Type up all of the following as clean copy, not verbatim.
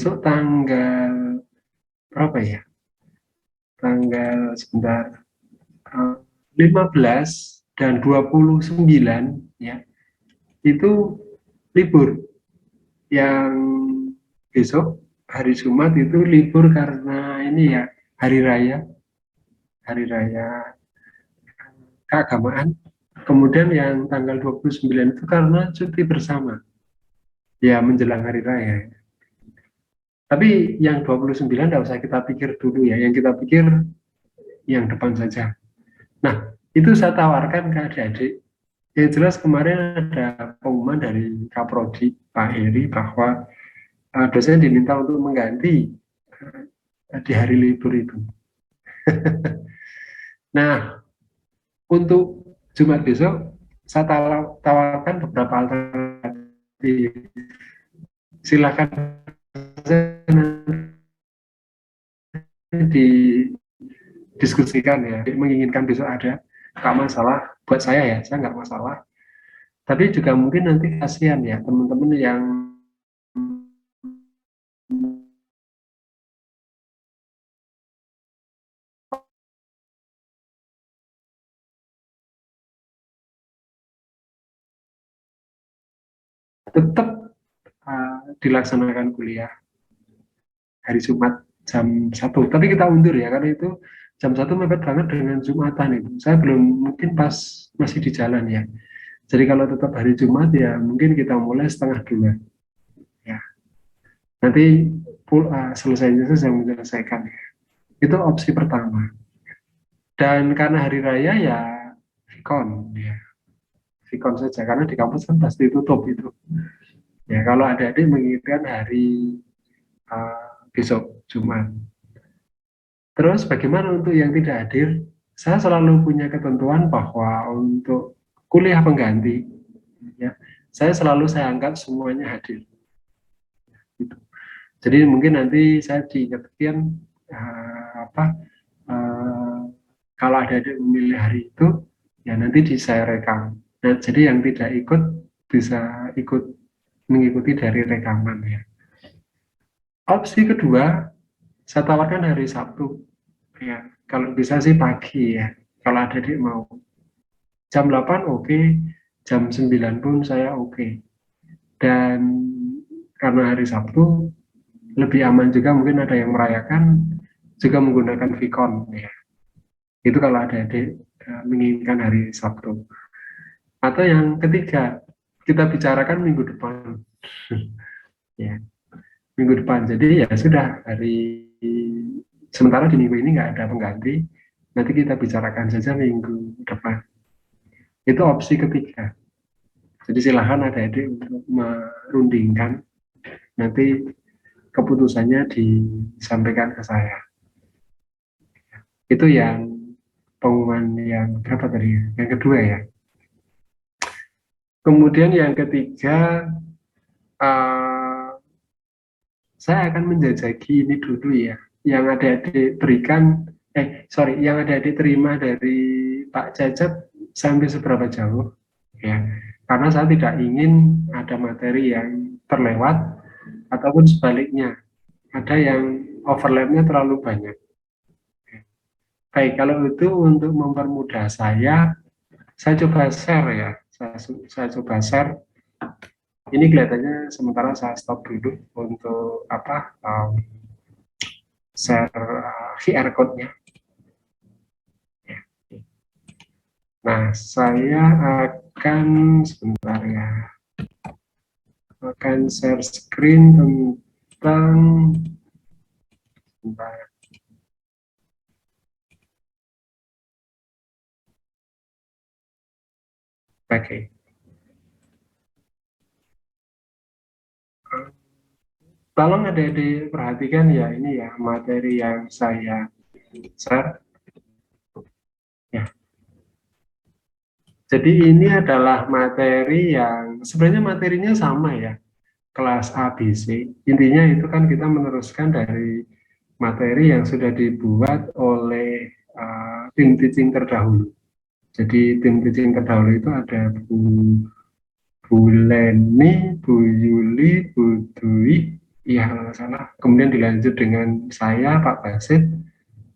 besok tanggal berapa ya? Tanggal sebentar, 15 dan 29 ya, itu libur. Yang besok hari Jumat itu libur karena ini ya, hari raya keagamaan. Kemudian yang tanggal 29 itu karena cuti bersama, ya menjelang hari raya. Tapi yang 29 tidak usah kita pikir dulu ya, yang kita pikir yang depan saja. Nah, itu saya tawarkan ke adik-adik. Yang jelas kemarin ada pengumuman dari Kaprodi, Pak Heri, bahwa dosen diminta untuk mengganti di hari libur itu. Nah, untuk Jumat besok, saya tawarkan beberapa alternatif. Silakan didiskusikan ya. Menginginkan besok ada, nggak masalah. Buat saya nggak masalah. Tapi juga mungkin nanti kasihan ya teman-teman yang tetap dilaksanakan kuliah hari Jumat jam 1. Tapi kita undur ya, karena itu jam 1 mepet banget dengan Jumatan itu. Saya belum, mungkin pas masih di jalan ya. Jadi kalau tetap hari Jumat ya mungkin kita mulai 1:30 ya. Nanti selesainya saya menyelesaikan ya. Itu opsi pertama. Dan karena hari raya ya Vicon ya. Vicon saja, karena di kampus kan pasti tutup itu. Ya kalau adik-adik menginginkan hari besok Jumat. Terus bagaimana untuk yang tidak hadir? Saya selalu punya ketentuan bahwa untuk kuliah pengganti, ya, saya angkat semuanya hadir. Gitu. Jadi mungkin nanti saya diingatkan kalau ada yang memilih hari itu, ya nanti saya rekam. Nah, jadi yang tidak ikut bisa ikut mengikuti dari rekaman ya. Opsi kedua, saya tawarkan hari Sabtu. Ya, kalau bisa sih pagi ya. Kalau ada adik mau. Jam 8 oke, jam 9 pun saya oke. Dan karena hari Sabtu lebih aman juga, mungkin ada yang merayakan juga menggunakan Vicon ya. Itu kalau ada adik menginginkan hari Sabtu. Atau yang ketiga, kita bicarakan minggu depan. Ya, minggu depan. Jadi ya sudah, sementara di minggu ini nggak ada pengganti, nanti kita bicarakan saja minggu depan. Itu opsi ketiga. Jadi silahkan adik-adik untuk merundingkan, nanti keputusannya disampaikan ke saya. Itu yang pengumuman yang berapa tadi? Yang kedua ya. Kemudian yang ketiga, saya akan menjajaki ini dulu ya, yang adik-adik berikan, yang adik-adik terima dari Pak Cecep sampai seberapa jauh ya, karena saya tidak ingin ada materi yang terlewat ataupun sebaliknya ada yang overlapnya terlalu banyak. Baik, kalau itu untuk mempermudah saya coba share ya, saya coba share. Ini kelihatannya sementara saya stop dulu untuk share QR code-nya. Nah, saya akan sebentar ya, akan share screen tentang sebentar. Oke. Tolong adik-adik perhatikan ya, ini ya materi yang saya share. Ya. Jadi ini adalah materi yang sebenarnya materinya sama ya, kelas ABC. Intinya itu kan kita meneruskan dari materi yang sudah dibuat oleh tim teaching terdahulu. Jadi tim teaching terdahulu itu ada Bu Leni, Bu Yuli, Bu Dwi, iya kalau nggak salah. Kemudian dilanjut dengan saya, Pak Basit,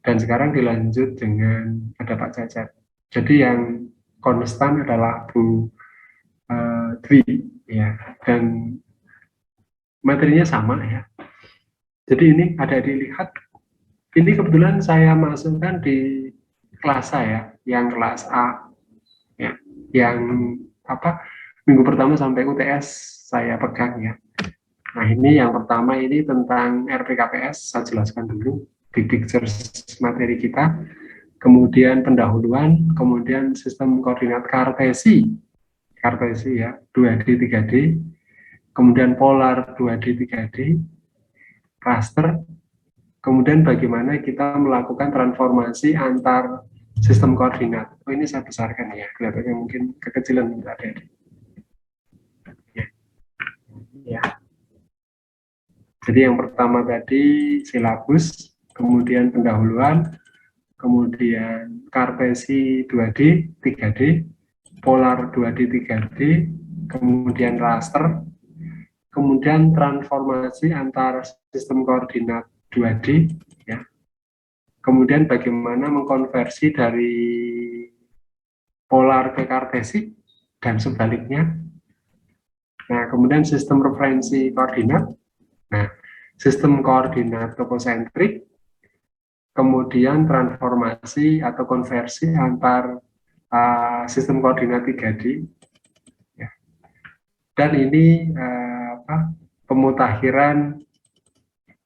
dan sekarang dilanjut dengan ada Pak Cacat. Jadi yang konstan adalah Bu Dwi, ya, dan materinya sama ya. Jadi ini ada dilihat, ini kebetulan saya masukkan di kelas saya, yang kelas A, ya, yang apa minggu pertama sampai UTS saya pegang ya. Nah ini yang pertama ini tentang RPKPS, saya jelaskan dulu di pictures materi kita, kemudian pendahuluan, kemudian sistem koordinat kartesi, kartesi ya, 2D, 3D, kemudian polar 2D, 3D, raster, kemudian bagaimana kita melakukan transformasi antar sistem koordinat. Oh ini saya besarkan ya, kelihatannya mungkin kekecilan ada. Ya. Ya. Jadi yang pertama tadi silabus, kemudian pendahuluan, kemudian kartesi 2D, 3D, polar 2D, 3D, kemudian raster, kemudian transformasi antar sistem koordinat 2D, ya. Kemudian bagaimana mengkonversi dari polar ke kartesik dan sebaliknya. Nah, kemudian sistem referensi koordinat. Nah, sistem koordinat topocentrik, kemudian transformasi atau konversi antar sistem koordinat 3D. Ya. Dan ini pemutakhiran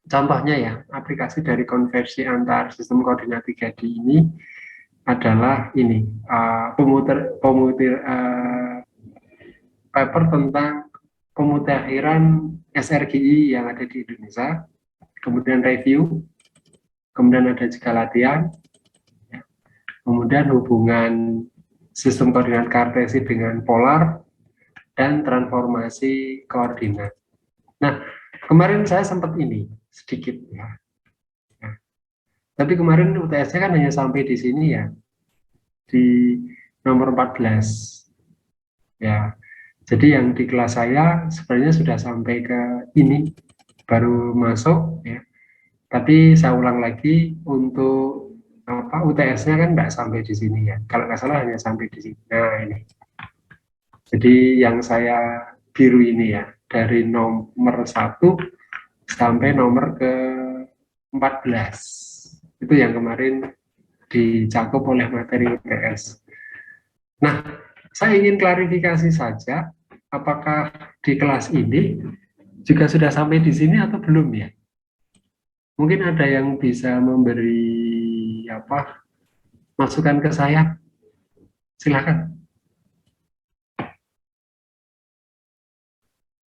contohnya ya, aplikasi dari konversi antar sistem koordinat 3D ini adalah ini paper tentang pemutakhiran SRGI yang ada di Indonesia, kemudian review, kemudian ada juga latihan, ya. Kemudian hubungan sistem koordinat kartesi dengan polar, dan transformasi koordinat. Nah, kemarin saya sempat ini sedikit ya. Nah, tapi kemarin UTS-nya kan hanya sampai di sini ya, di nomor 14. Ya, jadi yang di kelas saya sebenarnya sudah sampai ke ini, baru masuk ya. Tapi saya ulang lagi untuk UTS-nya kan nggak sampai di sini ya. Kalau nggak salah hanya sampai di sini. Nah ini. Jadi yang saya biru ini ya, dari nomor 1 sampai nomor ke 14. Itu yang kemarin dicakup oleh materi UTS. Nah, saya ingin klarifikasi saja, apakah di kelas ini juga sudah sampai di sini atau belum ya? Mungkin ada yang bisa memberi masukan ke saya. Silakan.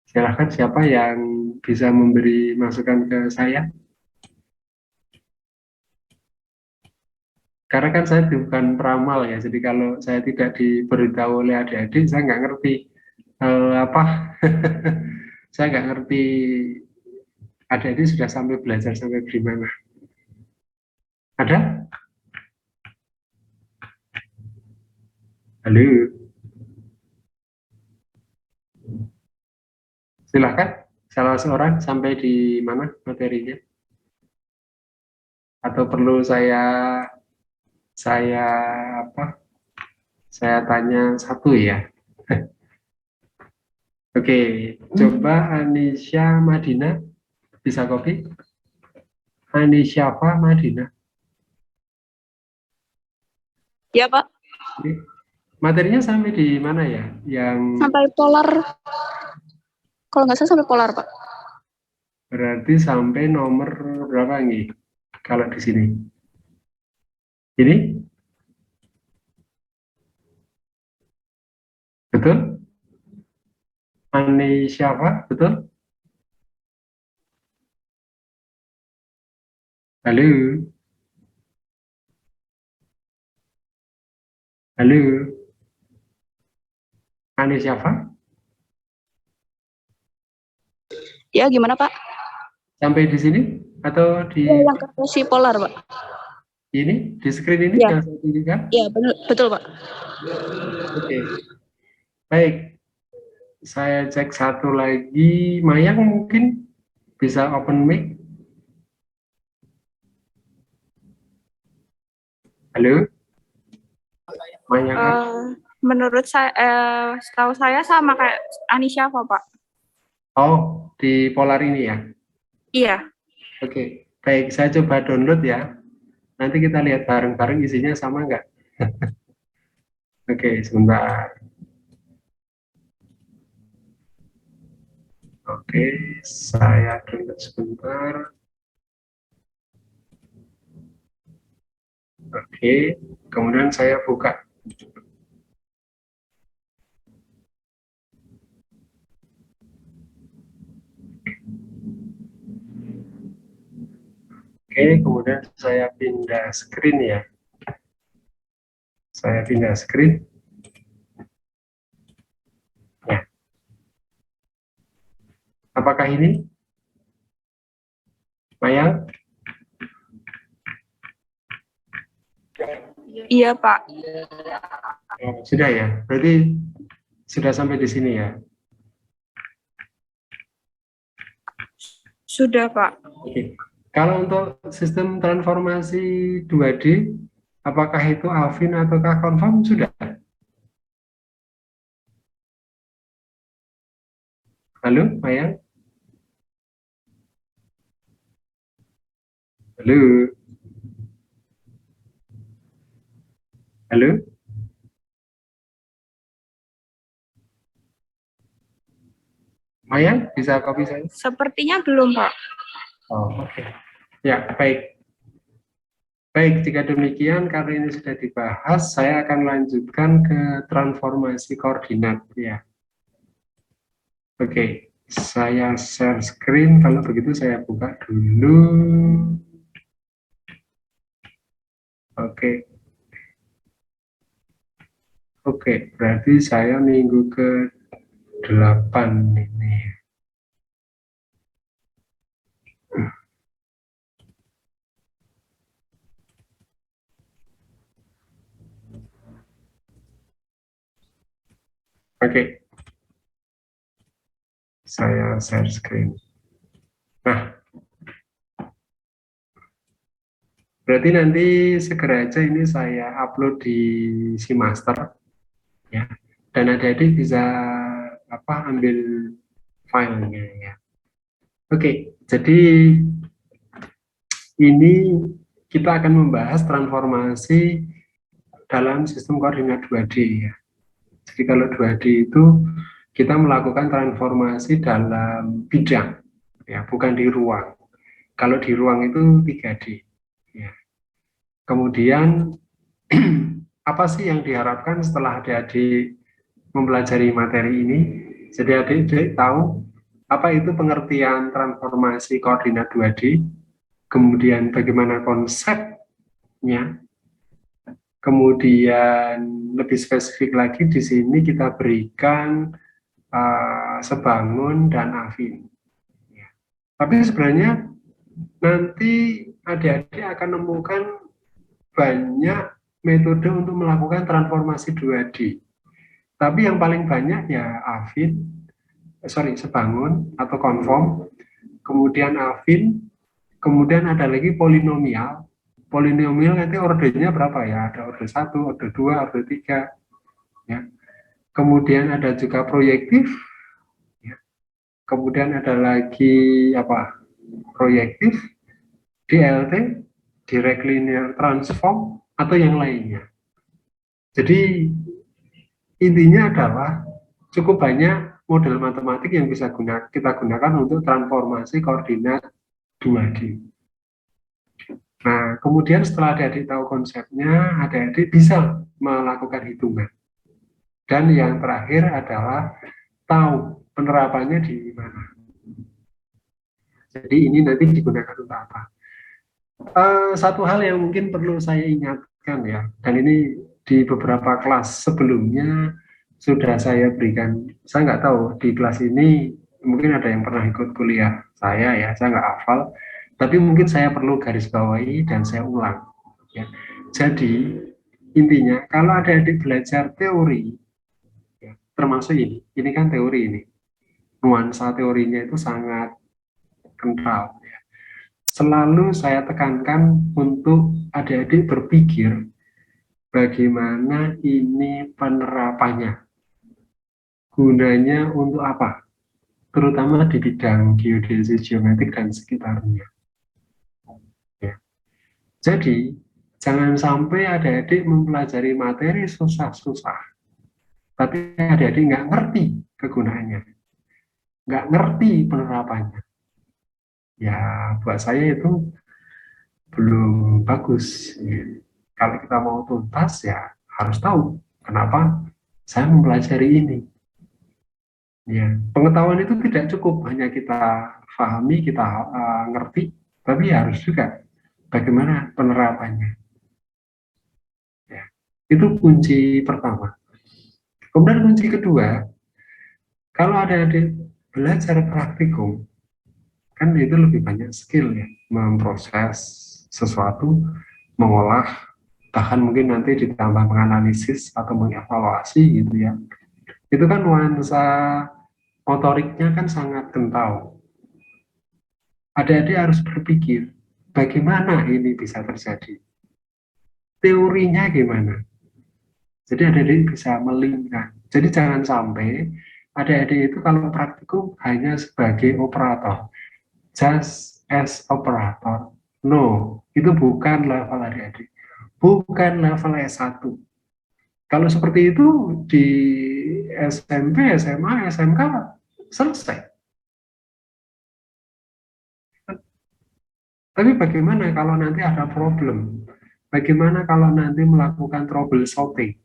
Silakan siapa yang bisa memberi masukan ke saya? Karena kan saya bukan peramal ya, jadi kalau saya tidak diberitahu oleh adik-adik, saya nggak ngerti saya nggak ngerti adik-adik sudah sampai belajar sampai di mana. Ada? Halo, silahkan. Salah seorang sampai di mana materinya? Atau perlu saya apa? Saya tanya satu ya. Oke, coba Anisha Madina bisa copy? Anisha Madina. Ya, Pak. Oke. Materinya sampai di mana ya? Yang sampai polar. Kalau nggak salah sampai polar, Pak. berarti sampai nomor berapa nih? Kalau di sini. Ini? Betul? Anisha, betul? Halo? Halo? Anisha? Ya, gimana, Pak? Sampai di sini? Atau di Ya, yang kartesi polar, Pak. ini? Di screen ini Ya. yang saya tunjukkan? Ya, betul, Pak. Oke. Baik. Saya cek satu lagi. Mayang mungkin? Bisa open mic? Halo? Maya kan? Menurut saya, setahu saya sama kayak Anisha kok, Pak. Oh, di Polar ini ya? Iya. Oke, baik. Saya coba download ya. Nanti kita lihat bareng-bareng isinya sama nggak? Oke, sebentar. Oke, saya download sebentar. Oke, kemudian saya buka. Oke, kemudian saya pindah screen ya. Saya pindah screen. Ya, apakah ini? Maya? Iya, Pak. Oh, sudah ya. Berarti sudah sampai di sini ya. Sudah, Pak. Oke. Kalau untuk sistem transformasi 2D, apakah itu Alvin ataukah confirm? Sudah. Halo, Maya? Halo? Halo? Maya, bisa copy saya? Sepertinya belum, Pak. Oh, oke. Ya, baik. Baik, jika demikian, karena ini sudah dibahas, saya akan lanjutkan ke transformasi koordinat ya. Oke, saya share screen. Kalau begitu saya buka dulu. Oke. Oke, berarti saya minggu ke-8 ini. Oke, saya share screen. Nah, berarti nanti segera aja ini saya upload di Master ya. Dan adik-adik bisa ambil filenya ya. Oke, jadi ini kita akan membahas transformasi dalam sistem koordinat 2D ya. Jadi kalau 2D itu kita melakukan transformasi dalam bidang ya, bukan di ruang. Kalau di ruang itu 3D ya. Kemudian apa sih yang diharapkan setelah adik-adik mempelajari materi ini? Jadi adik-adik tahu apa itu pengertian transformasi koordinat 2D, kemudian bagaimana konsepnya, kemudian lebih spesifik lagi di sini kita berikan sebangun dan afin. Ya. Tapi sebenarnya nanti adik-adik akan menemukan banyak metode untuk melakukan transformasi 2D. Tapi yang paling banyak ya afin, sebangun atau konform, kemudian afin, kemudian ada lagi polinomial. Polinomial nanti ordernya berapa ya? Ada order 1, order 2, order 3. Ya. Kemudian ada juga proyektif. Ya. Kemudian ada lagi proyektif, DLT, direct linear transform, atau yang lainnya. Jadi intinya adalah cukup banyak model matematik yang bisa kita gunakan untuk transformasi koordinat 2D. Nah, kemudian setelah adik-adik tahu konsepnya, adik-adik bisa melakukan hitungan. Dan yang terakhir adalah tahu penerapannya di mana. Jadi ini nanti digunakan untuk apa? Satu hal yang mungkin perlu saya ingatkan ya, dan ini di beberapa kelas sebelumnya sudah saya berikan, saya nggak tahu di kelas ini mungkin ada yang pernah ikut kuliah saya ya, saya nggak hafal, tapi mungkin saya perlu garis bawahi dan saya ulang. Ya. Jadi intinya kalau ada adik belajar teori, ya, termasuk ini kan teori ini, nuansa teorinya itu sangat kental. Ya. Selalu saya tekankan untuk adik-adik berpikir bagaimana ini penerapannya, gunanya untuk apa, terutama di bidang geodesis, geometrik, dan sekitarnya. Ya. Jadi, jangan sampai adik-adik mempelajari materi susah-susah, tapi adik-adik nggak ngerti kegunaannya, nggak ngerti penerapannya. Ya, buat saya itu belum bagus. Ya. Kalau kita mau tuntas, ya harus tahu kenapa saya mempelajari ini. Ya, pengetahuan itu tidak cukup hanya kita pahami, kita ngerti, tapi harus juga bagaimana penerapannya. Ya, itu kunci pertama. Kemudian kunci kedua, kalau ada adik belajar praktikum, kan itu lebih banyak skill ya, memproses sesuatu, mengolah, bahkan mungkin nanti ditambah menganalisis atau mengevaluasi gitu ya. Itu kan nuansa motoriknya kan sangat kental. Adik-adik harus berpikir, bagaimana ini bisa terjadi? Teorinya gimana? Jadi adik-adik bisa melingkar. Jadi jangan sampai adik-adik itu kalau praktikum hanya sebagai operator, just as operator. No, itu bukan level adik-adik. Bukan level S1. Kalau seperti itu di SMP, SMA, SMK selesai. Tapi bagaimana kalau nanti ada problem? Bagaimana kalau nanti melakukan troubleshooting?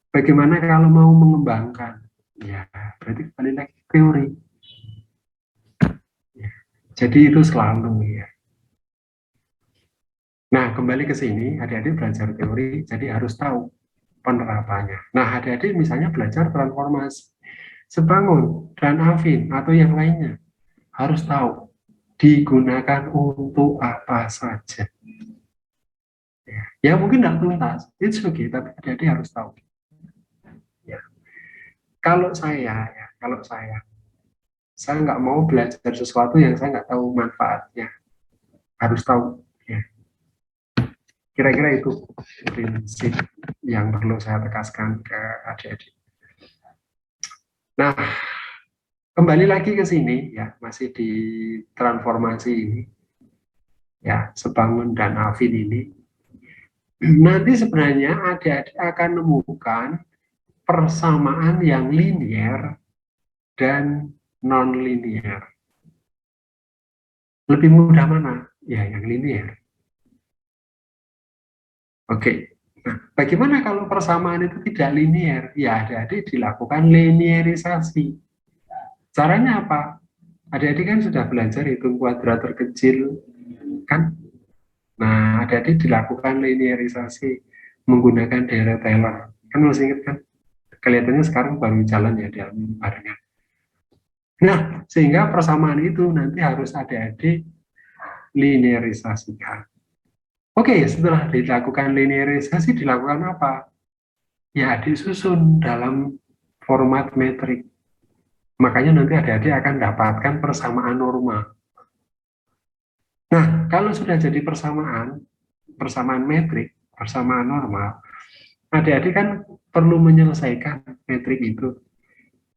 Bagaimana kalau mau mengembangkan? Ya, berarti kembali lagi teori. Ya. Jadi itu selalu ya. Nah, kembali ke sini, adik-adik belajar teori, jadi harus tahu penerapannya. Nah, adik-adik misalnya belajar transformasi, sebangun, dan afin, atau yang lainnya, harus tahu digunakan untuk apa saja. Ya mungkin tidak tuntas, it's okay, tapi adik-adik harus tahu. Ya. Kalau saya nggak mau belajar sesuatu yang saya nggak tahu manfaatnya, harus tahu. Ya. Kira-kira itu prinsip yang perlu saya tegaskan ke adik-adik. Nah, kembali lagi ke sini, ya masih di transformasi ini, ya sebangun dan afin ini. Nanti sebenarnya adik-adik akan menemukan persamaan yang linier dan non-linier. Lebih mudah mana? Ya, yang linier. Oke. Nah, bagaimana kalau persamaan itu tidak linier? Ya, adik-adik dilakukan linierisasi. Caranya apa? Adik-adik kan sudah belajar hitung kuadrat terkecil, kan? Nah, adik-adik dilakukan linierisasi menggunakan daerah Taylor. Kan masih ingat kan? Kelihatannya sekarang baru jalan ya dalam barengan. Nah, sehingga persamaan itu nanti harus adik-adik linierisasikan. Oke, setelah dilakukan linierisasi, dilakukan apa? Ya, disusun dalam format metrik. Makanya nanti adik-adik akan dapatkan persamaan normal. Nah, kalau sudah jadi persamaan metrik, persamaan normal, adik-adik kan perlu menyelesaikan metrik itu.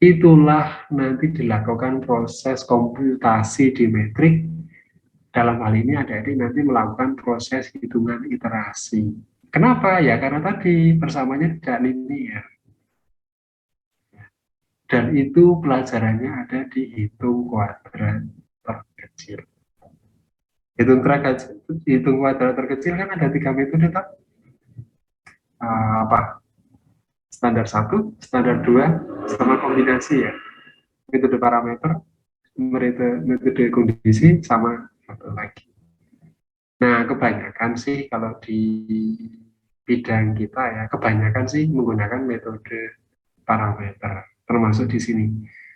Itulah nanti dilakukan proses komputasi di metrik. Dalam hal ini adik-adik nanti melakukan proses hitungan iterasi. Kenapa? Ya karena tadi persamanya tidak linear. Dan itu pelajarannya ada di hitung kuadrat terkecil. Hitung kuadrat terkecil kan ada 3 metode, tak? Apa? Standar 1, standar 2, sama kombinasi ya. Metode parameter, metode kondisi, sama satu lagi. Nah, kebanyakan sih kalau di bidang kita ya, kebanyakan sih menggunakan metode parameter, termasuk di sini.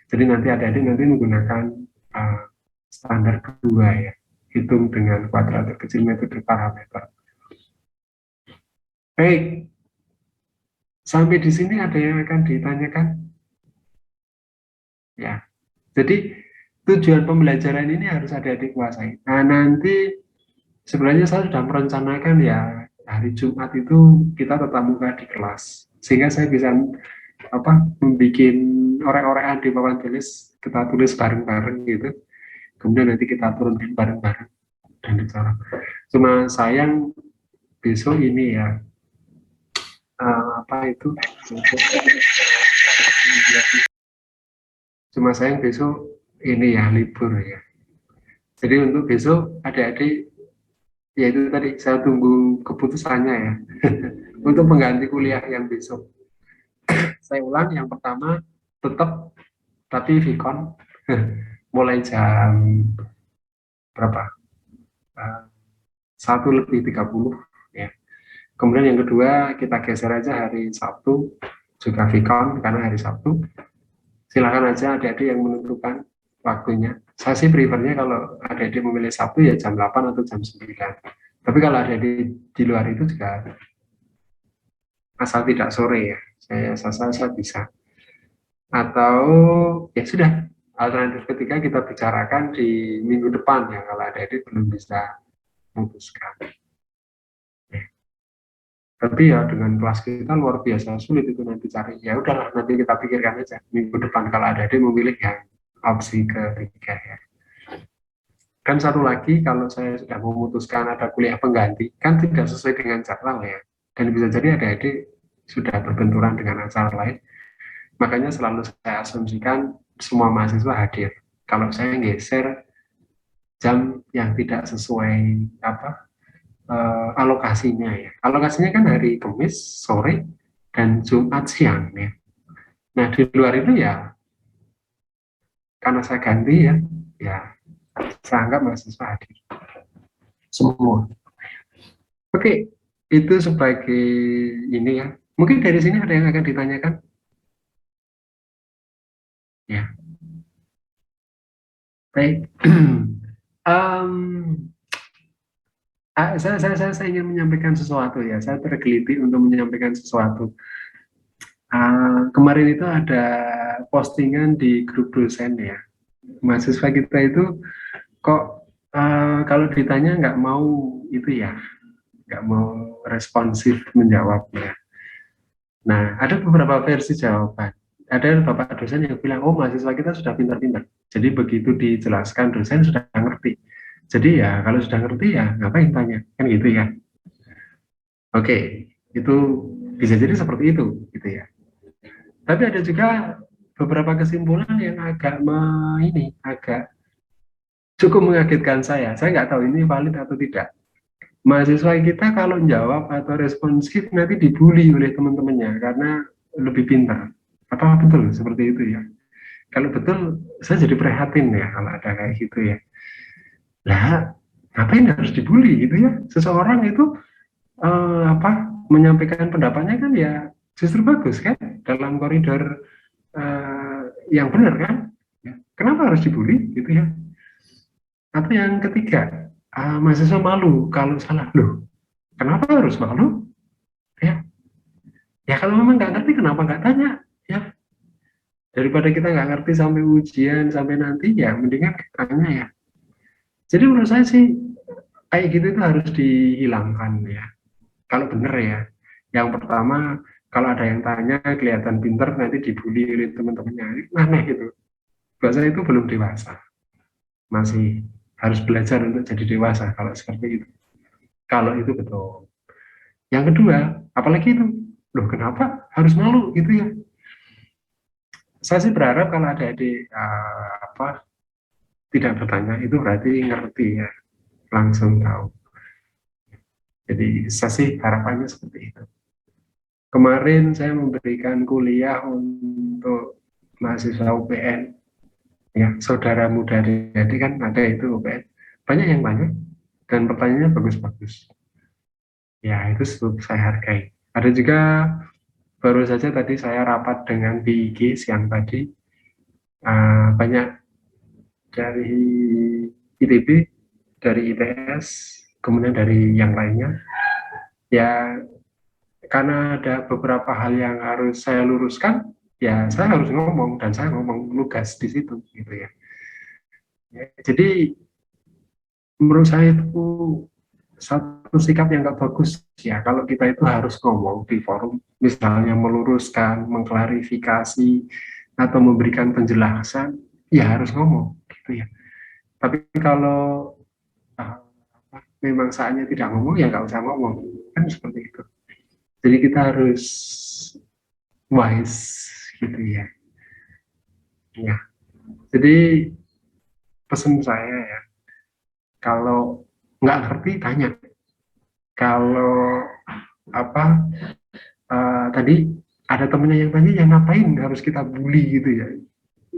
Jadi nanti adik-adik nanti menggunakan standar kedua ya, hitung dengan kuadrat terkecil metode parameter. Baik, sampai di sini ada yang akan ditanyakan? Ya, jadi tujuan pembelajaran ini harus adik-adik kuasai. Nah, nanti sebenarnya saya sudah merencanakan ya hari Jumat itu kita tetap muka di kelas, sehingga saya bisa membuat orek-orekan di papan tulis, kita tulis bareng-bareng gitu, kemudian nanti kita turunkan bareng-bareng dan dicorong. Cuma sayang besok ini ya apa itu cuma sayang besok ini ya libur ya. Jadi untuk besok adik-adik ya itu tadi saya tunggu keputusannya ya untuk pengganti kuliah yang besok. Saya ulang, yang pertama tetap tapi Vicon mulai jam berapa? 1:30 ya. Kemudian yang kedua kita geser aja hari Sabtu juga Vicon karena hari Sabtu. Silakan aja adik-adik yang menentukan waktunya. Saya sih prefernya kalau adik-adik memilih Sabtu ya jam 8 atau jam 9. Tapi kalau adik-adik di luar itu juga asal tidak sore ya. Saya bisa. Atau ya sudah, alternatif ketiga kita bicarakan di minggu depan ya kalau adik-adik belum bisa memutuskan. Ya. Tapi ya dengan kelas kita luar biasa sulit itu nanti cari. Ya udahlah nanti kita pikirkan aja minggu depan kalau adik-adik memilih yang opsi ketiga ya. Dan satu lagi, kalau saya sudah memutuskan ada kuliah pengganti, kan tidak sesuai dengan jadwal ya. Dan bisa jadi adik-adik sudah berbenturan dengan acara lain. Makanya selalu saya asumsikan semua mahasiswa hadir. Kalau saya geser jam yang tidak sesuai alokasinya ya. Alokasinya kan hari Kamis sore dan Jumat siang ya. Nah di luar itu ya karena saya ganti ya saya anggap mahasiswa hadir semua. Oke, itu sebagai ini ya. Mungkin dari sini ada yang akan ditanyakan? Ya, baik. Saya ingin menyampaikan sesuatu ya. Saya tergeliti untuk menyampaikan sesuatu. Kemarin itu ada postingan di grup dosen ya. Mahasiswa kita itu kok kalau ditanya nggak mau itu ya, nggak mau responsif menjawabnya. Nah, ada beberapa versi jawaban. Ada bapak dosen yang bilang, oh mahasiswa kita sudah pintar-pintar. Jadi begitu dijelaskan dosen sudah ngerti. Jadi ya kalau sudah ngerti ya ngapain tanya, kan gitu ya. Oke, itu bisa jadi seperti itu, gitu ya. Tapi ada juga beberapa kesimpulan yang agak cukup mengagetkan saya. Saya nggak tahu ini valid atau tidak. Mahasiswa kita kalau jawab atau responsif nanti dibully oleh teman-temannya karena lebih pintar. Apa betul seperti itu ya? Kalau betul, saya jadi prihatin ya kalau ada kayak gitu ya. Lah, ngapain harus dibully gitu ya? Seseorang itu menyampaikan pendapatnya kan ya justru bagus kan dalam koridor yang benar kan? Ya. Kenapa harus dibully gitu ya? Atau yang ketiga, mahasiswa malu kalau salah loh. Kenapa harus malu? Ya, ya kalau memang nggak ngerti kenapa nggak tanya? Ya, daripada kita nggak ngerti sampai ujian sampai nanti ya mendingan tanya ya. Jadi menurut saya sih kayak gitu itu harus dihilangkan ya. Kalau benar ya. Yang pertama kalau ada yang tanya kelihatan pinter nanti dibully oleh teman-temannya. Aneh gitu. Buat saya itu belum dewasa. Masih harus belajar untuk jadi dewasa kalau seperti itu. Kalau itu betul. Yang kedua, apalagi itu, loh kenapa harus malu gitu ya? Saya sih berharap kalau ada adik tidak bertanya itu berarti ngerti ya, langsung tahu. Jadi saya sih harapannya seperti itu. Kemarin saya memberikan kuliah untuk mahasiswa UPN, ya saudara muda adik kan ada itu UPN, banyak yang banyak dan pertanyaannya bagus-bagus. Ya itu saya hargai. Ada juga baru saja tadi saya rapat dengan BIG siang tadi, banyak dari ITB, dari ITS, kemudian dari yang lainnya. Ya karena ada beberapa hal yang harus saya luruskan, ya saya harus ngomong dan saya ngomong lugas di situ, gitu ya. Ya, jadi menurut saya itu satu sikap yang nggak bagus ya kalau kita itu harus ngomong di forum, misalnya meluruskan, mengklarifikasi, atau memberikan penjelasan, ya harus ngomong gitu ya. Tapi kalau uh, memang saatnya tidak ngomong ya nggak usah ngomong, kan seperti itu. Jadi kita harus wise gitu ya. Ya, jadi pesan saya ya, kalau nggak ngerti tanya. Kalau apa tadi ada temennya yang tanya yang ngapain harus kita bully gitu ya.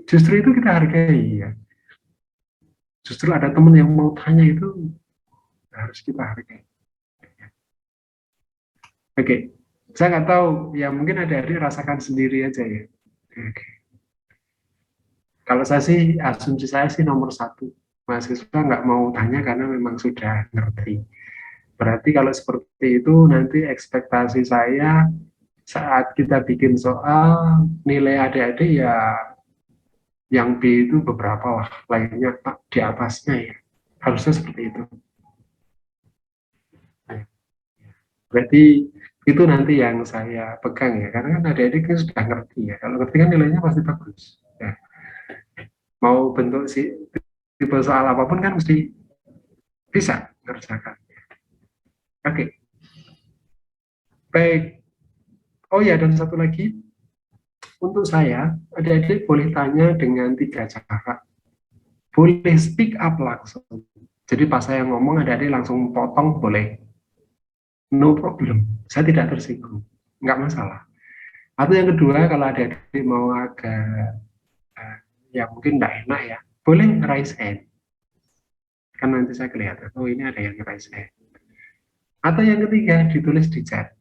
Justru itu kita hargai ya. Justru ada temen yang mau tanya itu harus kita hargai. Oke, saya nggak tahu ya mungkin adik-adik rasakan sendiri aja ya. Oke. Kalau saya sih asumsi saya sih nomor satu, mahasiswa nggak mau tanya karena memang sudah ngerti. Berarti kalau seperti itu nanti ekspektasi saya saat kita bikin soal nilai adik-adik ya yang B itu beberapa lah, lainnya di atasnya ya. Harusnya seperti itu. Nah, berarti itu nanti yang saya pegang ya, karena kan adik-adik kan sudah ngerti ya. Kalau ngerti kan nilainya pasti bagus. Ya. Mau bentuk si tipe soal apapun kan mesti bisa ngerjakan. Oke, baik. Oh ya, dan satu lagi, untuk saya, adik-adik boleh tanya dengan 3 cara. Boleh speak up langsung. Jadi pas saya ngomong, adik-adik langsung potong, boleh. No problem, saya tidak tersinggung, nggak masalah. Atau yang kedua, kalau adik-adik mau agak ya mungkin nggak enak ya, boleh raise hand. Kan nanti saya kelihatan, oh ini ada yang raise hand. Atau yang ketiga, ditulis di chat.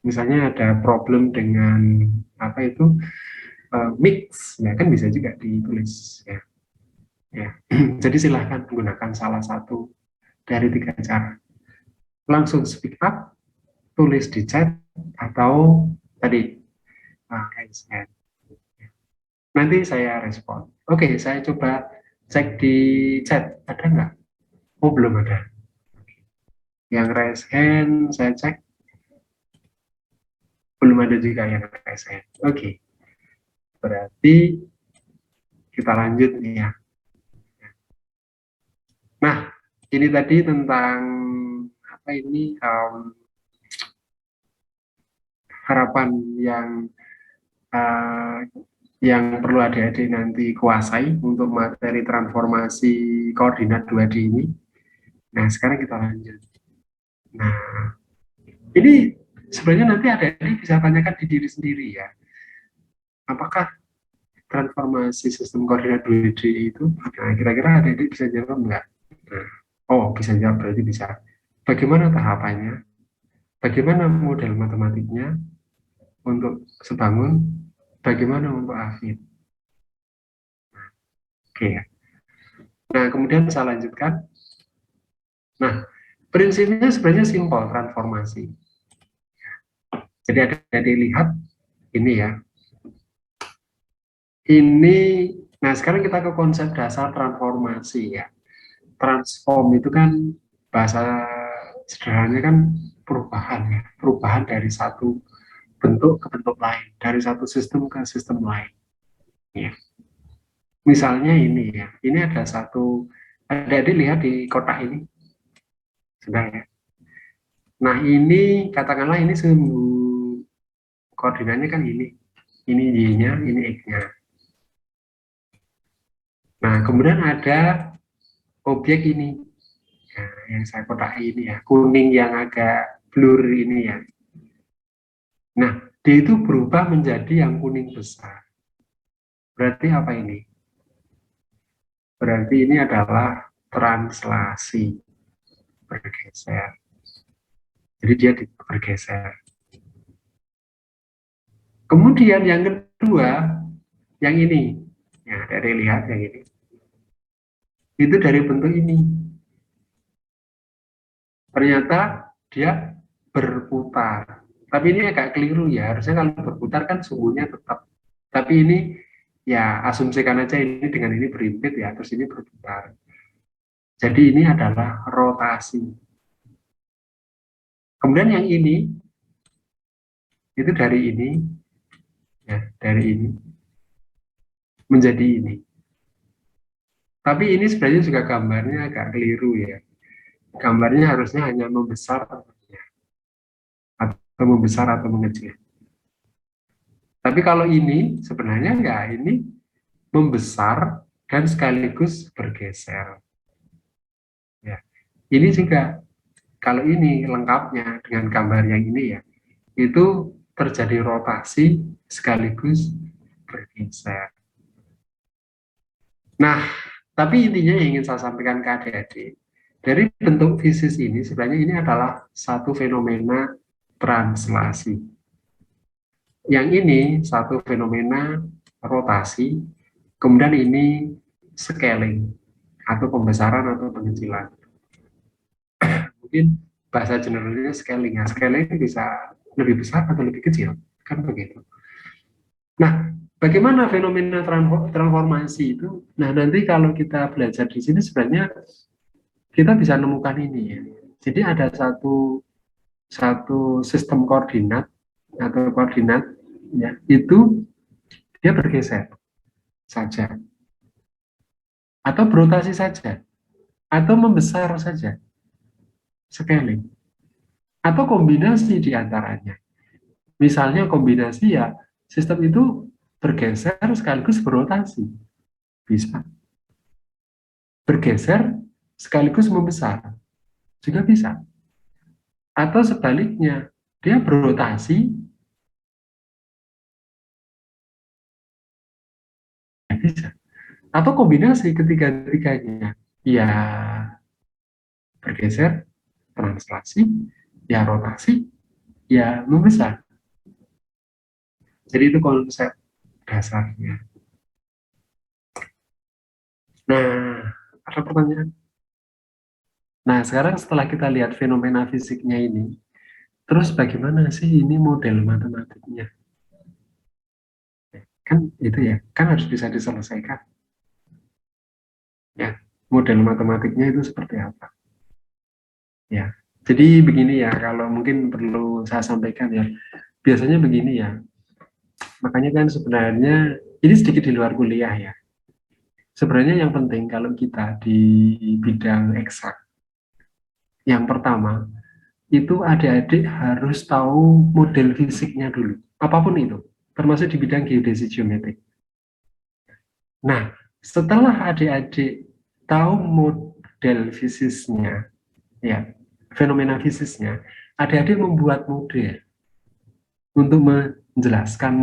Misalnya ada problem dengan apa itu mix, ya kan bisa juga ditulis ya. Ya. Jadi silahkan menggunakan salah satu dari 3 cara. Langsung speak up, tulis di chat, atau tadi raise hand. Nanti saya respon. Oke, saya coba cek di chat, ada nggak? Oh, belum ada. Yang raise hand, saya cek, belum ada juga yang raise hand. Oke, berarti kita lanjut nih ya. Nah, ini tadi tentang apa ini harapan uh, yang perlu adik-adik nanti kuasai untuk materi transformasi koordinat 2D ini. Nah, sekarang kita lanjut. Nah, ini sebenarnya nanti adik-adik bisa tanyakan di diri sendiri ya. Apakah transformasi sistem koordinat 2D itu, nah, kira-kira adik-adik bisa jawab nggak? Nah, oh, bisa jawab, berarti bisa. Bagaimana tahapannya? Bagaimana model matematiknya untuk sebangun? Bagaimana untuk afid? Oke ya. Nah, kemudian saya lanjutkan. Nah, prinsipnya sebenarnya simpel transformasi. Jadi adik-adik lihat ini ya. Ini, nah sekarang kita ke konsep dasar transformasi ya. Transform itu kan bahasa sederhananya kan perubahan ya, perubahan dari satu bentuk ke bentuk lain, dari satu sistem ke sistem lain. Ya. Misalnya ini ya, ini ada satu, adik-adik lihat di kotak ini, sudah ya. Nah ini katakanlah ini sumbu koordinatnya kan ini y-nya, ini x-nya. Nah kemudian ada objek ini, nah, yang saya kotak ini ya, kuning yang agak blur ini ya. Nah, dia itu berubah menjadi yang kuning besar. Berarti apa ini? Berarti ini adalah translasi bergeser. Jadi dia bergeser. Kemudian yang kedua, yang ini. Ya, dari lihat yang ini. Itu dari bentuk ini. Ternyata dia berputar. Tapi ini agak keliru ya. Harusnya kalau berputar kan sumbunya tetap. Tapi ini Ya, asumsikan aja ini dengan ini berimpit ya, terus ini berputar. Jadi ini adalah rotasi. Kemudian yang ini, itu dari ini, ya, dari ini, menjadi ini. Tapi ini sebenarnya juga gambarnya agak keliru ya. Gambarnya harusnya hanya membesar atau membesar atau mengecil. Tapi kalau ini sebenarnya ya ini membesar dan sekaligus bergeser. Ya. Ini juga kalau ini lengkapnya dengan gambar yang ini ya, itu terjadi rotasi sekaligus bergeser. Nah, tapi intinya yang ingin saya sampaikan ke adik-adik, dari bentuk fisis ini sebenarnya ini adalah satu fenomena translasi. Yang ini satu fenomena rotasi, kemudian ini scaling atau pembesaran atau pengecilan. Mungkin bahasa generalnya scaling ya, scaling bisa lebih besar atau lebih kecil, kan begitu. Nah, bagaimana fenomena transformasi itu? Nah, nanti kalau kita belajar di sini sebenarnya kita bisa nemukan ini ya. Jadi ada satu sistem koordinat atau koordinat ya, itu dia bergeser saja atau berotasi saja atau membesar saja scaling atau kombinasi di antaranya. Misalnya kombinasi ya sistem itu bergeser sekaligus berotasi. Bisa. Bergeser sekaligus membesar. Juga bisa. Atau sebaliknya, dia berotasi, ya bisa. Atau kombinasi ketiga-tiganya. Ya bergeser, translasi, ya rotasi, ya membesar. Jadi itu konsep dasarnya. Nah, ada pertanyaan? Nah, sekarang setelah kita lihat fenomena fisiknya ini, terus bagaimana sih ini model matematiknya? Kan itu ya, kan harus bisa diselesaikan. Ya, model matematiknya itu seperti apa? Ya, jadi begini ya, kalau mungkin perlu saya sampaikan ya, biasanya begini ya, makanya kan sebenarnya ini sedikit di luar kuliah ya. Sebenarnya yang penting kalau kita di bidang eksak, yang pertama itu adik-adik harus tahu model fisiknya dulu, apapun itu, termasuk di bidang geodesi geometrik. Nah, setelah adik-adik tahu model fisiknya, ya, fenomena fisiknya, adik-adik membuat model untuk menjelaskan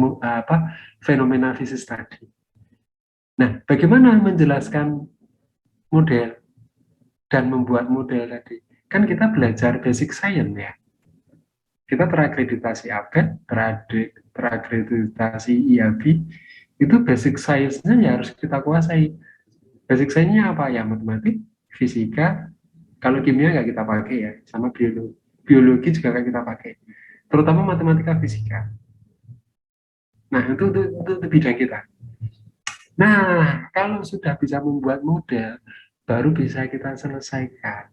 fenomena fisik tadi. Nah, bagaimana menjelaskan model dan membuat model tadi? Kan kita belajar basic science ya. Kita terakreditasi ABET, terakreditasi IAB, itu basic science-nya ya harus kita kuasai. Basic science-nya apa? Ya matematik, fisika, kalau kimia nggak kita pakai ya, sama biologi. Biologi juga nggak kita pakai. Terutama matematika fisika. Nah, itu bidang kita. Nah, kalau sudah bisa membuat model, baru bisa kita selesaikan.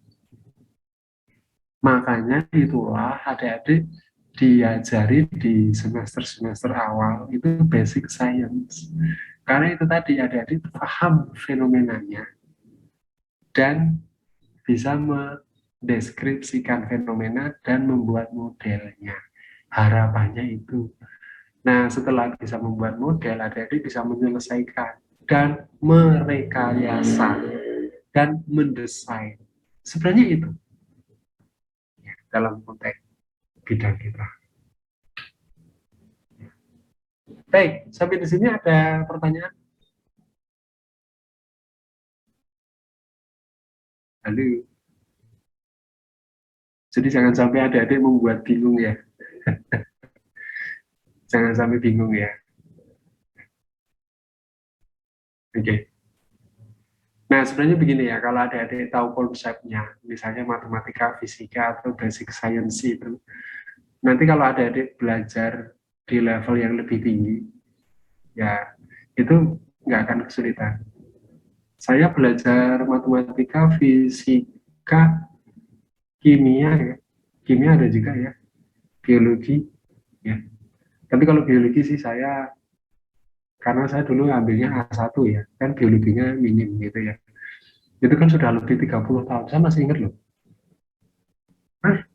Makanya itulah adik-adik diajari di semester-semester awal itu basic science. Karena itu tadi adik-adik paham fenomenanya dan bisa mendeskripsikan fenomena dan membuat modelnya. Harapannya itu. Nah, setelah bisa membuat model, adik-adik bisa menyelesaikan dan merekayasa dan mendesain. Sebenarnya itu ya, dalam konteks bidang kita. Baik, sampai di sini ada pertanyaan? Halo. Jadi jangan sampai adik-adik membuat bingung ya. Jangan sampai bingung ya. Oke. Nah, sebenarnya begini ya, kalau adik-adik tahu konsepnya, misalnya matematika, fisika, atau basic science itu, nanti kalau adik-adik belajar di level yang lebih tinggi, ya itu nggak akan kesulitan. Saya belajar matematika, fisika, kimia, ya. Kimia ada juga ya, biologi, ya. Tapi kalau biologi sih saya, karena saya dulu ambilnya A1 ya, kan biologinya minim gitu ya. Itu kan sudah lebih 30 tahun, saya masih ingat loh. Nah,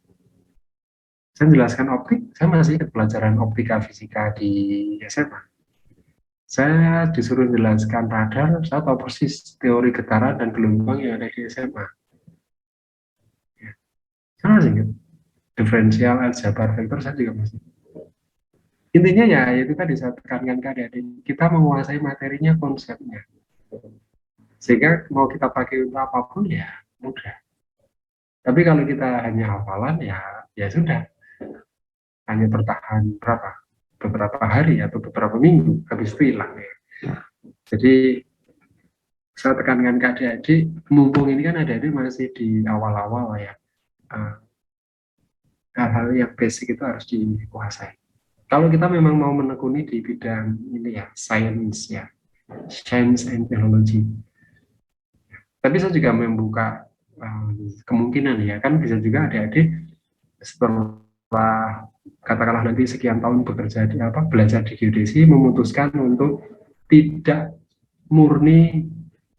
saya menjelaskan optik, saya masih ingat pelajaran optika fisika di SMA. Saya disuruh menjelaskan radar, saya tahu persis teori getaran dan gelombang yang ada di SMA. Ya, saya masih ingat. Diferensial, aljabar, vektor, saya juga masih. Intinya ya, itu tadi saya tekankan ke adik-adik, kita menguasai materinya, konsepnya. Sehingga mau kita pakai untuk apapun ya mudah. Tapi kalau kita hanya hafalan ya ya sudah, hanya bertahan beberapa hari atau beberapa minggu, habis itu hilang ya. Jadi saya tekankan ke adik-adik, mumpung ini kan adik-adik masih di awal-awal ya, hal-hal yang basic itu harus dikuasai. Kalau kita memang mau menekuni di bidang ini ya, science ya, science and technology. Tapi saya juga membuka kemungkinan ya, kan bisa juga adik-adik setelah katakanlah nanti sekian tahun bekerja di belajar di geodesi, memutuskan untuk tidak murni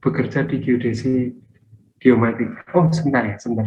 bekerja di geodesi geomatik. Oh sebentar ya, sebentar.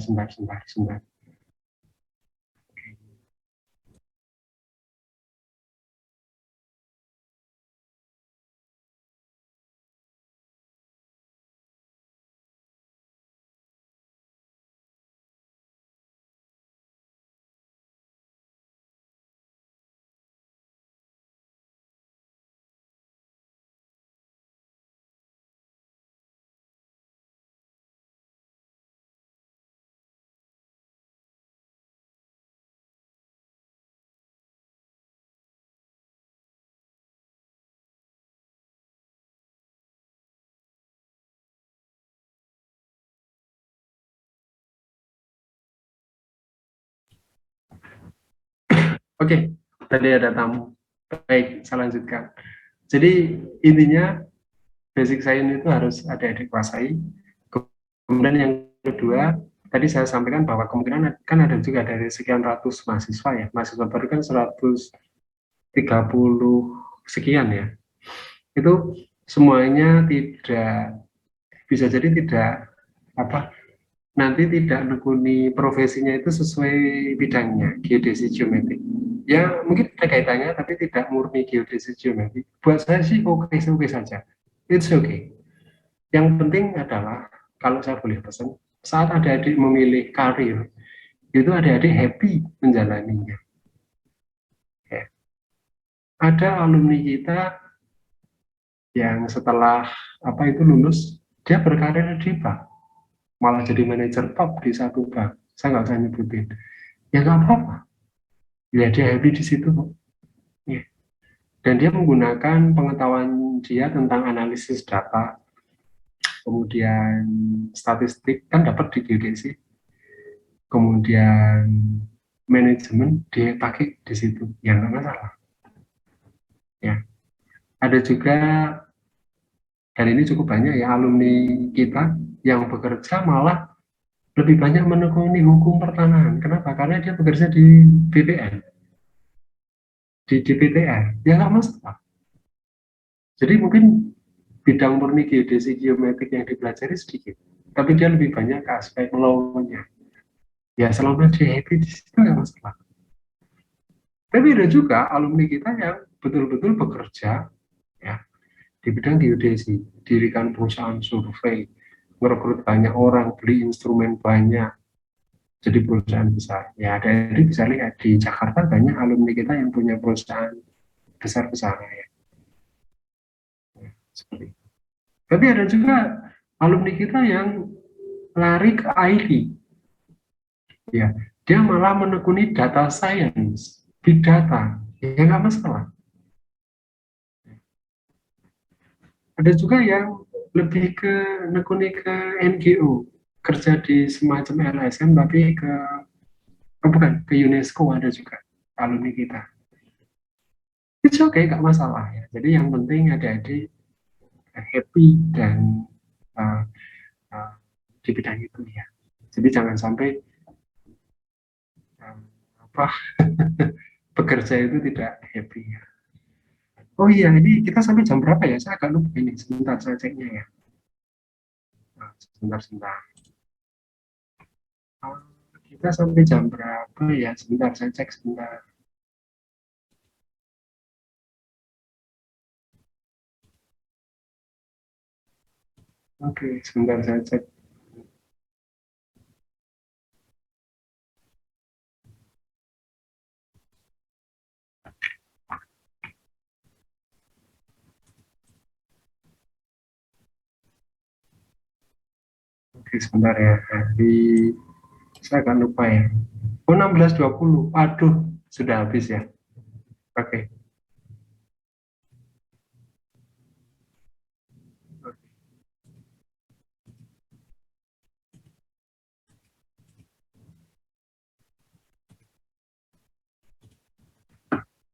Oke, tadi ada tamu. Baik, saya lanjutkan. Jadi intinya basic science itu harus adik-adik kuasai. Kemudian yang kedua, tadi saya sampaikan bahwa kemungkinan kan ada juga dari sekian ratus mahasiswa ya. Mahasiswa baru kan 130 sekian ya. Itu semuanya tidak, bisa jadi tidak nanti tidak menekuni profesinya itu sesuai bidangnya, geodesi geometrik. Ya mungkin ada kaitannya tapi tidak murni geodesi geometrik. Buat saya sih oke saja. It's okay. Yang penting adalah kalau saya boleh pesan, saat adik-adik memilih karir, itu adik-adik happy menjalaninya. Ya. Ada alumni kita yang setelah lulus, dia berkarir di bank, malah jadi manajer top di satu bank. Saya nggak usah nyebutin. Ya nggak apa-apa. Ya dia happy di situ. Ya. Dan dia menggunakan pengetahuan dia tentang analisis data, kemudian statistik kan dapat di geodesi, kemudian manajemen dia pakai di situ, ya nggak masalah. Ya, ada juga, dan ini cukup banyak ya alumni kita yang bekerja malah lebih banyak menekuni hukum pertanahan. Kenapa? Karena dia bekerja di BPN, di DPTR, ya nggak masalah. Jadi mungkin bidang murni geodesi geometrik yang dipelajari sedikit, tapi dia lebih banyak ke aspek law-nya. Ya selama dia happy di situ nggak masalah. Tapi ada juga alumni kita yang betul-betul bekerja ya di bidang geodesi, dirikan perusahaan survei, merekrut banyak orang, beli instrumen banyak, jadi perusahaan besar. Ya ada, jadi bisa lihat di Jakarta banyak alumni kita yang punya perusahaan besar-besar ya. Seperti itu. Tapi ada juga alumni kita yang lari ke IT, ya dia malah menekuni data science, big data, ya nggak masalah. Ada juga yang lebih ke nekuni ke NGO, kerja di semacam LSM tapi ke bukan ke UNESCO, ada juga alumni kita. Itu oke, nggak masalah ya. Jadi yang penting adik-adik happy dan uh, uh, di bidang itu ya. Jadi jangan sampai apa bekerja itu tidak happy ya. Oh iya, ini kita sampai jam berapa ya? Saya agak lupa ini. Sebentar saya ceknya ya. Nah, sebentar. Oh, kita sampai jam berapa ya? Sebentar saya cek sebentar. Oke, sebentar saya cek. Oke, sebentar ya. Di saya agak lupa ya. Oh, 16.20. Aduh, sudah habis ya. Oke.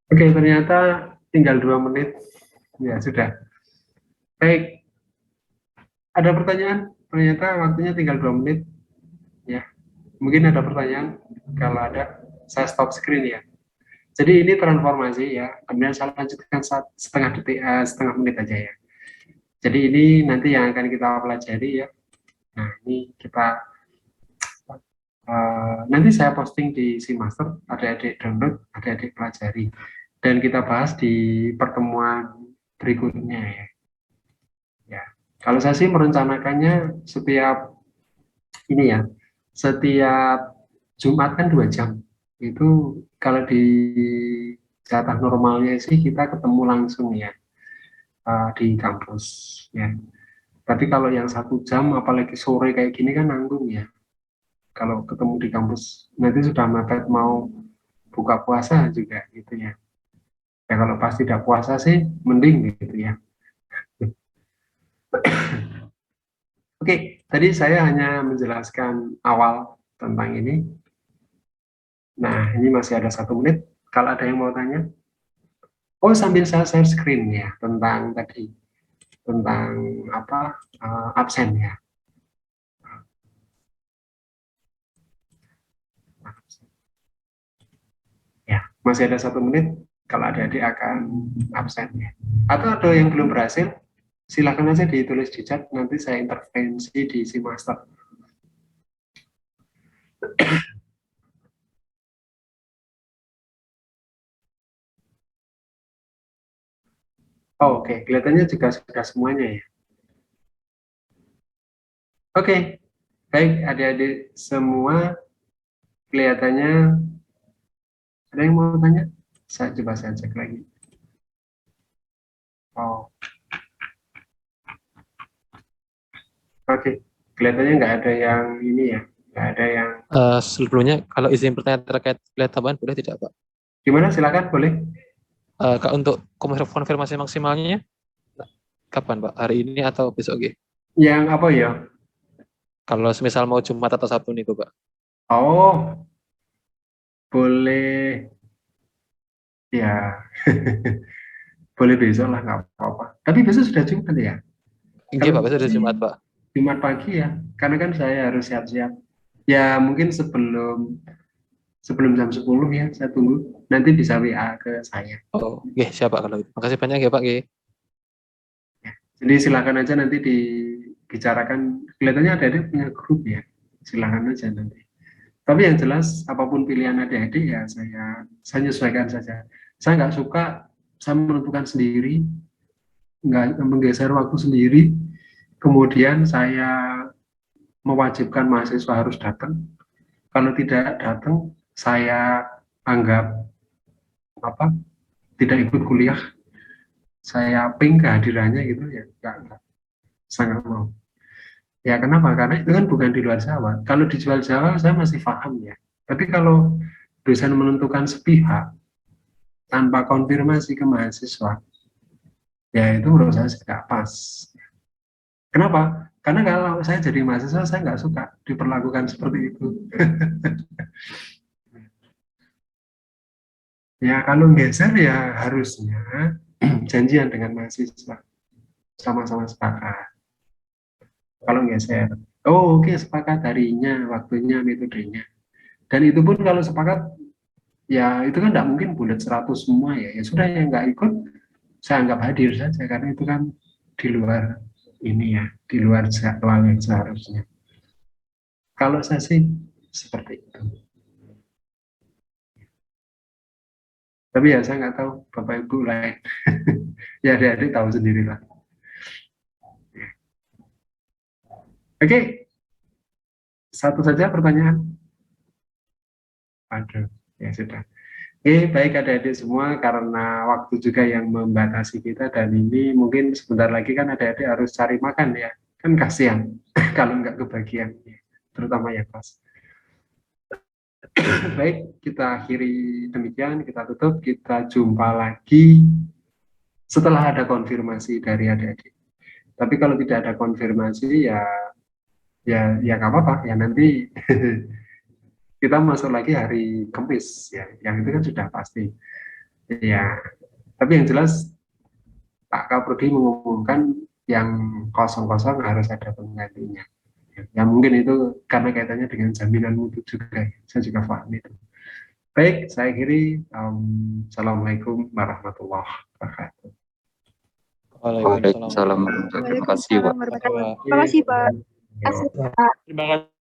Oke, ternyata tinggal 2 menit. Ya, sudah. Baik, ada pertanyaan? Ternyata waktunya tinggal 2 menit. Ya, mungkin ada pertanyaan. Kalau ada, saya stop screen ya. Jadi ini transformasi ya. Kemudian saya lanjutkan setengah detik, setengah menit aja ya. Jadi ini nanti yang akan kita pelajari ya. Nah, ini kita nanti saya posting di Simaster, adik-adik download, adik-adik pelajari. Dan kita bahas di pertemuan berikutnya ya. Ya, kalau saya sih merencanakannya setiap ini ya, setiap Jumat kan 2 jam. Itu kalau di jatah normalnya sih kita ketemu langsung ya di kampus ya. Tapi kalau yang 1 jam, apalagi sore kayak gini kan nanggung ya. Kalau ketemu di kampus nanti sudah mepet mau buka puasa juga gitu ya. Ya kalau pas tidak puasa sih mending gitu ya. Oke, tadi saya hanya menjelaskan awal tentang ini. Nah, ini masih ada 1 menit. Kalau ada yang mau tanya, oh sambil saya share screen ya tentang tadi tentang apa absen ya. Ya, masih ada 1 menit. Kalau adik-adik akan absen ya. Atau ada yang belum berhasil, silakan aja ditulis di chat. Nanti saya intervensi di si master. Oh, oke, kelihatannya juga sudah semuanya ya. Oke, baik adik-adik semua, kelihatannya ada yang mau tanya? Saya coba saya cek lagi. Oh, oke, kelihatannya nggak ada yang ini ya, nggak ada yang. Sebelumnya, kalau izin pertanyaan terkait kuliah tambahan boleh tidak, Pak? Gimana? Silakan, boleh. Kak, untuk konfirmasi maksimalnya kapan, Pak? Hari ini atau besok? Gitu? Yang apa ya? Kalau semisal mau Jumat atau Sabtu nih, Pak? Oh, boleh. Ya, boleh besok lah, nggak apa-apa. Tapi besok sudah Jumat ya? Iya, Kalau Pak, besok ada Jumat, Pak. Jumat pagi ya, karena kan saya harus siap-siap. Ya mungkin sebelum sebelum jam 10 ya, saya tunggu. Nanti bisa WA ke saya. Oh, oke, siap, Pak, kalau gitu. Makasih banyak ya, Pak. Ya, jadi silakan aja nanti dibicarakan. Kelihatannya ada punya grup ya, silakan aja nanti. Tapi yang jelas apapun pilihan adik-adik ya saya menyesuaikan saja. Saya nggak suka saya menentukan sendiri, nggak menggeser waktu sendiri. Kemudian saya mewajibkan mahasiswa harus datang. Kalau tidak datang, saya anggap apa tidak ikut kuliah. Saya ping kehadirannya gitu ya, nggak sangat mau. Ya kenapa? Karena itu kan bukan di luar Jawa. Kalau di luar Jawa saya masih paham ya. Tapi kalau dosen menentukan sepihak tanpa konfirmasi ke mahasiswa, ya itu menurut saya tidak pas. Kenapa? Karena kalau saya jadi mahasiswa, saya nggak suka diperlakukan seperti itu. Ya kalau geser ya harusnya janjian dengan mahasiswa. sama-sama sepakat. Kalau geser, oh oke, sepakat harinya, waktunya, metodenya. Dan itu pun kalau sepakat, ya itu kan tidak mungkin bulat 100 semua ya. Ya sudah, yang nggak ikut saya anggap hadir saja karena itu kan di luar ini ya, di luar jadwal yang seharusnya. Kalau saya sih seperti itu. Tapi ya saya nggak tahu Bapak Ibu lain. Ya adik-adik tahu sendirilah. Oke, satu saja pertanyaan. Aduh, ya sudah. Oke, baik adik-adik semua, karena waktu juga yang membatasi kita dan ini mungkin sebentar lagi kan adik-adik harus cari makan ya. Kan kasihan kalau nggak kebagian, terutama ya kelas. Baik, kita akhiri demikian, kita tutup, kita jumpa lagi setelah ada konfirmasi dari adik-adik. Tapi kalau tidak ada konfirmasi ya nggak apa-apa ya, nanti kita masuk lagi hari Kamis ya, yang itu kan sudah pasti. Ya, tapi yang jelas Pak Kaprodi mengumumkan yang kosong-kosong harus ada penggantinya. Ya mungkin itu karena kaitannya dengan jaminan mutu juga. Saya juga paham itu. Baik, saya akhiri. Assalamualaikum warahmatullahi wabarakatuh. Waalaikumsalam. Waalaikumsalam. Terima kasih, Pak. Waalaikumsalam warahmatullahi wabarakatuh. Terima kasih, Pak. Ya. Terima kasih.